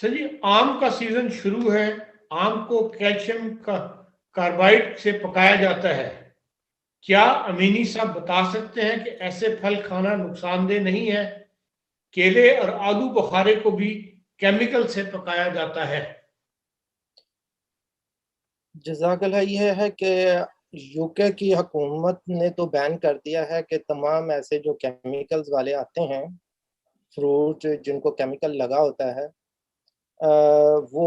Sir जी, आम का season शुरू है। आम को कैल्शियम का कार्बाइड से पकाया जाता है। क्या अमीनी साहब बता सकते हैं कि ऐसे फल खाना नुकसानदेह नहीं है? केले और आलू बुखारे को भी केमिकल से पकाया जाता है। जज़ाकल्लाह। ये है कि यूके की हुकूमत ने तो बैन कर दिया है कि तमाम ऐसे जो केमिकल्स वाले आते हैं फ्रूट जिनको केमिकल लगा होता है वो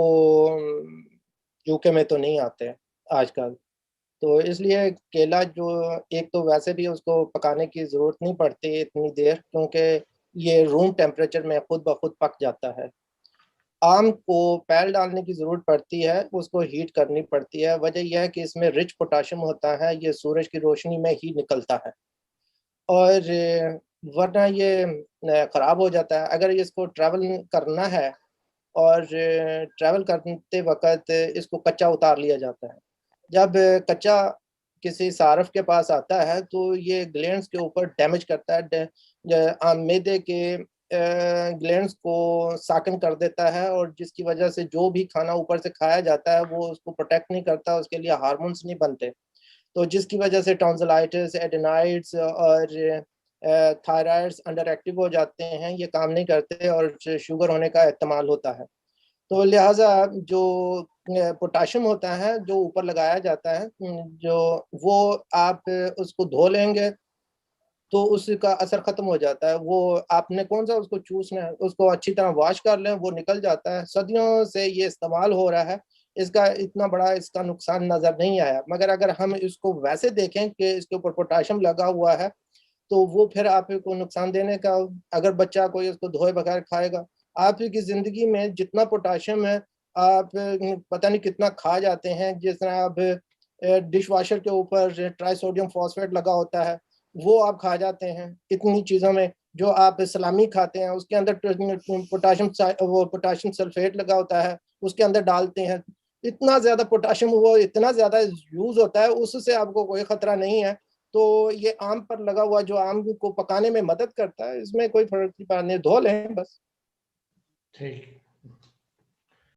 यूके में तो नहीं आते आजकल। तो इसलिए केला जो एक तो वैसे भी उसको पकाने की ज़रूरत नहीं पड़ती इतनी देर, क्योंकि ये रूम टेम्परेचर में खुद ब खुद पक जाता है। आम को पैल डालने की ज़रूरत पड़ती है, उसको हीट करनी पड़ती है। वजह यह है कि इसमें रिच पोटाशियम होता है, ये सूरज की रोशनी में ही निकलता है और वरना ये ख़राब हो जाता है। अगर इसको ट्रैवल करना है और ट्रैवल करते वक़्त इसको कच्चा उतार लिया जाता है। जब कच्चा किसी सारफ के पास आता है तो ये ग्लैंड्स के ऊपर डैमेज करता है, मैदे के ग्लैंड्स को साकन कर देता है और जिसकी वजह से जो भी खाना ऊपर से खाया जाता है वो उसको प्रोटेक्ट नहीं करता, उसके लिए हार्मोन्स नहीं बनते। तो जिसकी वजह से टॉन्सिलाइटिस, एडेनाइड्स और थायराइड्स अंडर एक्टिव हो जाते हैं, ये काम नहीं करते और शुगर होने का एहतमाल होता है। तो लिहाजा जो पोटाशियम होता है जो ऊपर लगाया जाता है, जो वो आप उसको धो लेंगे तो उसका असर खत्म हो जाता है। वो आपने कौन सा उसको चूसना है, उसको अच्छी तरह वॉश कर लें, वो निकल जाता है। सदियों से ये इस्तेमाल हो रहा है, इसका इतना बड़ा इसका नुकसान नजर नहीं आया। मगर अगर हम इसको वैसे देखें कि इसके ऊपर पोटाशियम लगा हुआ है तो वो फिर आपको नुकसान देने का, अगर बच्चा कोई उसको धोए बगैर खाएगा, आपकी जिंदगी में जितना पोटाशियम है आप पता नहीं कितना खा जाते हैं। जिस तरह आप डिश वॉशर के ऊपर ट्राइसोडियम फॉस्फेट लगा होता है वो आप खा जाते हैं इतनी चीज़ों में। जो आप सलामी खाते हैं उसके अंदर पोटाशियम, वो पोटाशियम सल्फेट लगा होता है, उसके अंदर डालते हैं। इतना ज़्यादा पोटाशियम वो इतना ज़्यादा यूज़ होता है, उससे आपको कोई ख़तरा नहीं है। तो ये आम पर लगा हुआ जो आम को पकाने में मदद करता है, इसमें कोई फर्क नहीं पड़ने, धो लें बस। ठीक।